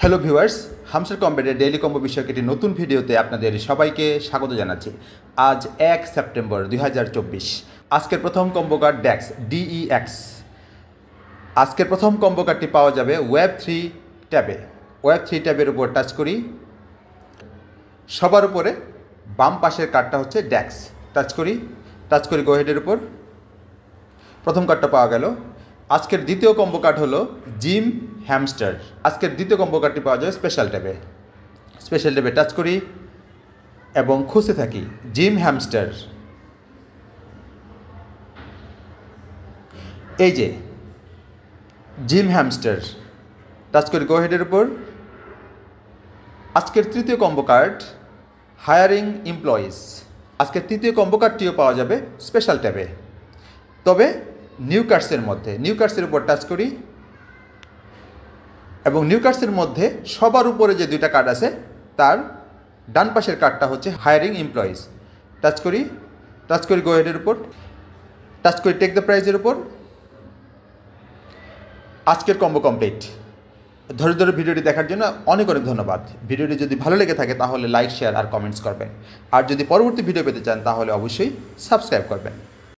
Hello viewers, হামসার computer daily combo বিষয়ক একটি নতুন ভিডিওতে আপনাদের সবাইকে স্বাগত জানাচ্ছি। আজ 1 সেপ্টেম্বর 2024। আজকের প্রথম কম্বো কার্ড ডেক্স DEX। আজকের প্রথম কম্বো কার্ডটি পাওয়া যাবে ওয়েব 3 ট্যাবে। ওয়েব 3 ট্যাবের উপর টাচ করি, সবার উপরে বাম পাশের কার্ডটা হচ্ছে ডেক্স। টাচ করি গো হেডের উপর। প্রথম কার্ডটা পাওয়া গেল। আজকের দ্বিতীয় কম্বো কার্ড হলো জিম হ্যামস্টার। আজকের দ্বিতীয় কম্বো কার্ডটি পাওয়া যায় স্পেশাল ট্যাবে টাচ করি এবং খুঁজতে থাকি জিম হ্যামস্টার। এই যে জিম হ্যামস্টার, টাচ করি গো হেডের উপর। আজকের তৃতীয় কম্বো কার্ড হায়ারিং এমপ্লয়িজ। আজকের তৃতীয় কম্বো কার্ডটিও পাওয়া যাবে স্পেশাল ট্যাবে, তবে নিউ কার্ডসের উপর টাচ করি এবং নিউ কার্ডসের মধ্যে সবার উপরে যে দুইটা কার্ড আছে তার ডান পাশের কার্ডটা হচ্ছে হায়ারিং এমপ্লয়িজ। টাচ করি গো হেডের উপর, টাচ করি টেক দ্য প্রাইজের উপর। আজকের কম্বো কমপ্লিট। ধরে ভিডিওটি দেখার জন্য অনেক ধন্যবাদ। ভিডিওটি যদি ভালো লেগে থাকে তাহলে লাইক, শেয়ার আর কমেন্টস করবেন। আর যদি পরবর্তী ভিডিও পেতে চান তাহলে অবশ্যই সাবস্ক্রাইব করবেন।